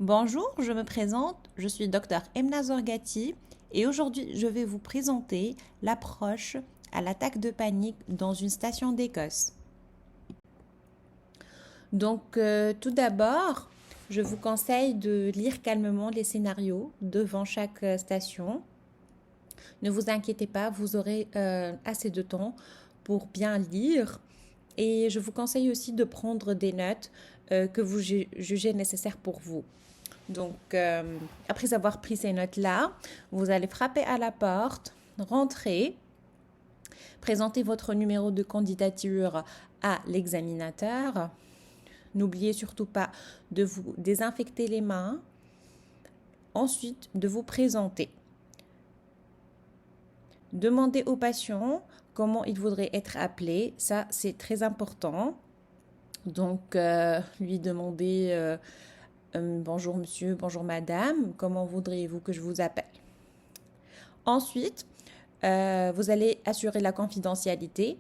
Bonjour, je me présente, je suis Dr Emna Zorgati et aujourd'hui je vais vous présenter l'approche à l'attaque de panique dans une station d'Écosse. Tout d'abord, je vous conseille de lire calmement les scénarios devant chaque station. Ne vous inquiétez pas, vous aurez assez de temps pour bien lire et je vous conseille aussi de prendre des notes que vous jugez nécessaires pour vous. Après avoir pris ces notes-là, vous allez frapper à la porte, rentrer, présenter votre numéro de candidature à l'examinateur. N'oubliez surtout pas de vous désinfecter les mains. Ensuite, de vous présenter. Demandez au patient comment il voudrait être appelé. Ça, c'est très important. Lui demander bonjour monsieur, bonjour madame, comment voudriez-vous que je vous appelle? Ensuite, vous allez assurer la confidentialité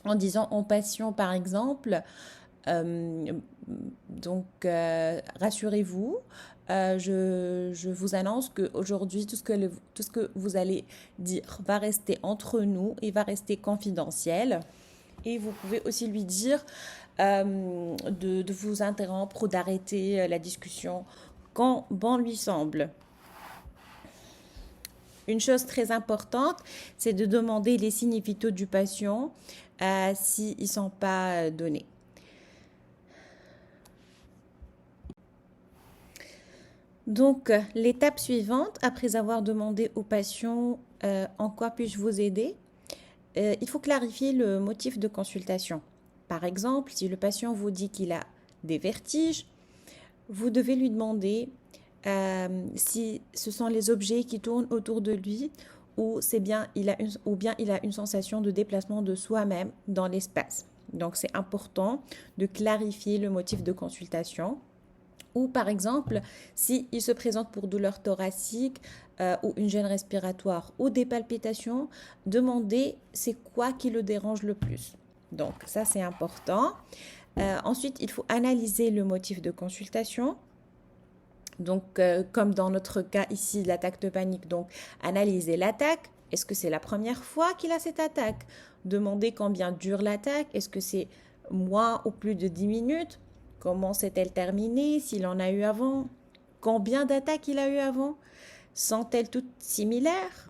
en disant au patient, par exemple, rassurez-vous, je vous annonce qu'aujourd'hui, tout ce que vous allez dire va rester entre nous et va rester confidentiel. Et vous pouvez aussi lui dire de vous interrompre ou d'arrêter la discussion quand bon lui semble. Une chose très importante, c'est de demander les signes vitaux du patient s'ils ne sont pas donnés. L'étape suivante, après avoir demandé au patient en quoi puis-je vous aider, il faut clarifier le motif de consultation. Par exemple, si le patient vous dit qu'il a des vertiges, vous devez lui demander si ce sont les objets qui tournent autour de lui ou bien il a une sensation de déplacement de soi-même dans l'espace. Donc c'est important de clarifier le motif de consultation. Ou par exemple, s'il se présente pour douleur thoracique ou une gêne respiratoire ou des palpitations, demandez c'est quoi qui le dérange le plus. Donc ça c'est important. Ensuite, il faut analyser le motif de consultation. Comme dans notre cas ici, l'attaque de panique, donc analyser l'attaque. Est-ce que c'est la première fois qu'il a cette attaque? Demandez combien dure l'attaque. Est-ce que c'est moins ou plus de 10 minutes? Comment s'est-elle terminée? S'il en a eu avant? Combien d'attaques il a eu avant? Sont-elles toutes similaires?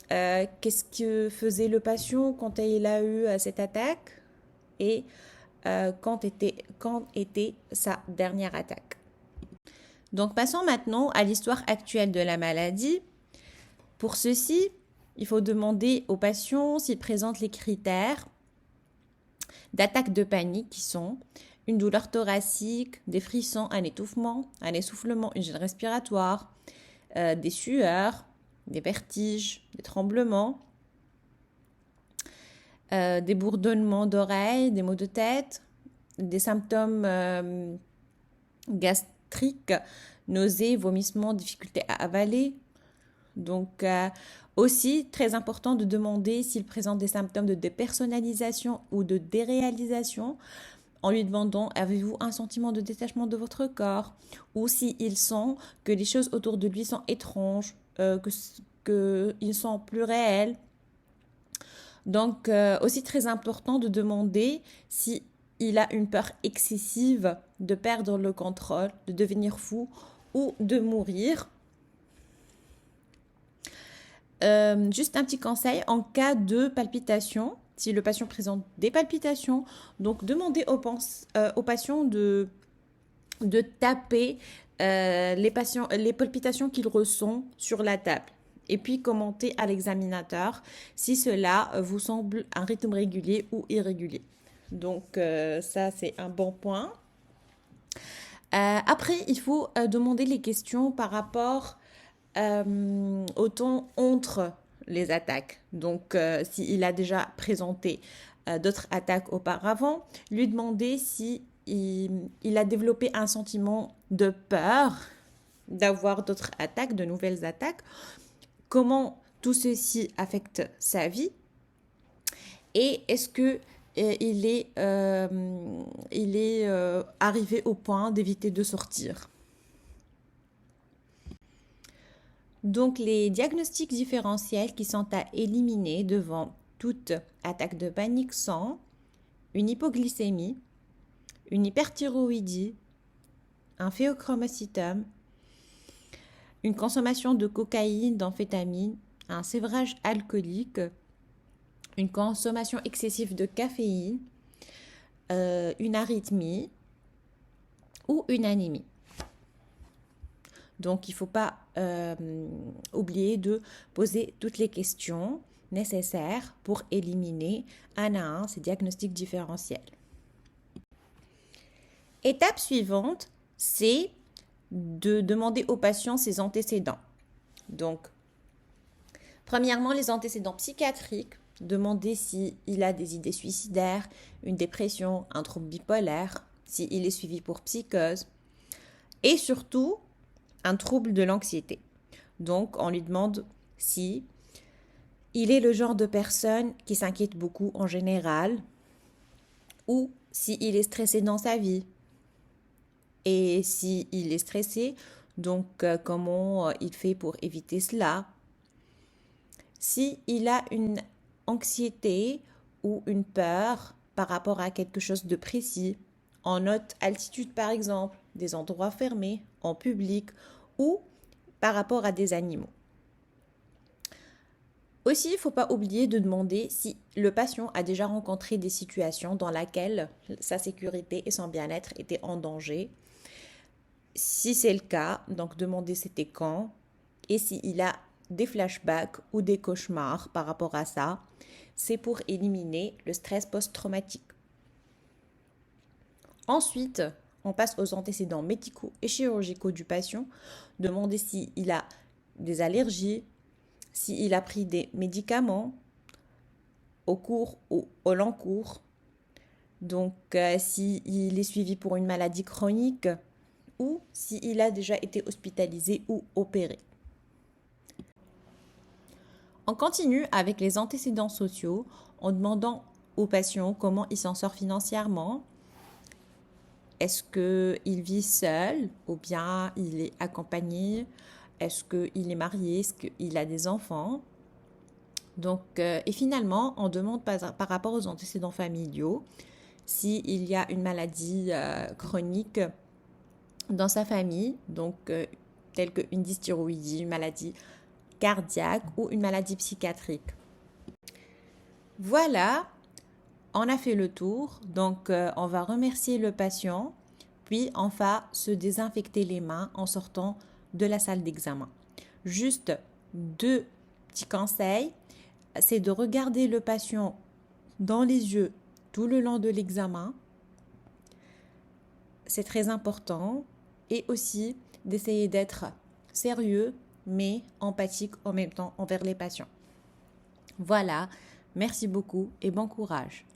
Qu'est-ce que faisait le patient quand il a eu cette attaque? Et quand était sa dernière attaque? Donc passons maintenant à l'histoire actuelle de la maladie. Pour ceci, il faut demander au patient s'il présente les critères d'attaque de panique qui sont une douleur thoracique, des frissons, un étouffement, un essoufflement, une gêne respiratoire, des sueurs, des vertiges, des tremblements, des bourdonnements d'oreilles, des maux de tête, des symptômes gastriques, nausées, vomissements, difficultés à avaler. Aussi, très important de demander s'il présente des symptômes de dépersonnalisation ou de déréalisation en lui demandant avez-vous un sentiment de détachement de votre corps ou s'il sent que les choses autour de lui sont étranges, qu'ils sont plus réels. Aussi très important de demander si il a une peur excessive de perdre le contrôle, de devenir fou ou de mourir. Juste un petit conseil, en cas de palpitation, si le patient présente des palpitations, donc demandez au patient de taper les palpitations qu'il ressent sur la table. Et puis commenter à l'examinateur si cela vous semble un rythme régulier ou irrégulier. Ça, c'est un bon point. Après, il faut demander les questions par rapport au temps entre les attaques. S'il a déjà présenté d'autres attaques auparavant, lui demander si il a développé un sentiment de peur d'avoir d'autres attaques, de nouvelles attaques, comment tout ceci affecte sa vie et est-ce que il est arrivé au point d'éviter de sortir. Donc, les diagnostics différentiels qui sont à éliminer devant toute attaque de panique sont une hypoglycémie, une hyperthyroïdie, un phéochromocytome, une consommation de cocaïne, d'amphétamine, un sévrage alcoolique, une consommation excessive de caféine, une arythmie ou une anémie. Donc, il ne faut pas oublier de poser toutes les questions nécessaires pour éliminer un à un ces diagnostics différentiels. Étape suivante, c'est de demander au patient ses antécédents. Donc, premièrement, les antécédents psychiatriques, demander s'il a des idées suicidaires, une dépression, un trouble bipolaire, s'il est suivi pour psychose, et surtout, un trouble de l'anxiété. Donc, on lui demande si il est le genre de personne qui s'inquiète beaucoup en général ou s'il est stressé dans sa vie. Et s'il est stressé, donc comment il fait pour éviter cela. S'il a une anxiété ou une peur par rapport à quelque chose de précis, en haute altitude par exemple, des endroits fermés, en public ou par rapport à des animaux. Aussi, il ne faut pas oublier de demander si le patient a déjà rencontré des situations dans lesquelles sa sécurité et son bien-être étaient en danger. Si c'est le cas, donc demander c'était quand et s'il a des flashbacks ou des cauchemars par rapport à ça, c'est pour éliminer le stress post-traumatique. Ensuite, on passe aux antécédents médicaux et chirurgicaux du patient, demander s'il a des allergies, s'il a pris des médicaments au cours ou au long cours, donc s'il est suivi pour une maladie chronique ou s'il a déjà été hospitalisé ou opéré. On continue avec les antécédents sociaux en demandant au patient comment il s'en sort financièrement. Est-ce qu'il vit seul ou bien il est accompagné? Est-ce qu'il est marié? Est-ce qu'il a des enfants? Donc, et finalement, on demande par rapport aux antécédents familiaux s'il y a une maladie chronique dans sa famille, donc telle qu'une dysthyroïdie, une maladie cardiaque ou une maladie psychiatrique. Voilà, on a fait le tour, donc on va remercier le patient, puis on va se désinfecter les mains en sortant de la salle d'examen. Juste 2 petits conseils, c'est de regarder le patient dans les yeux tout le long de l'examen, c'est très important, et aussi d'essayer d'être sérieux mais empathique en même temps envers les patients. Voilà, merci beaucoup et bon courage.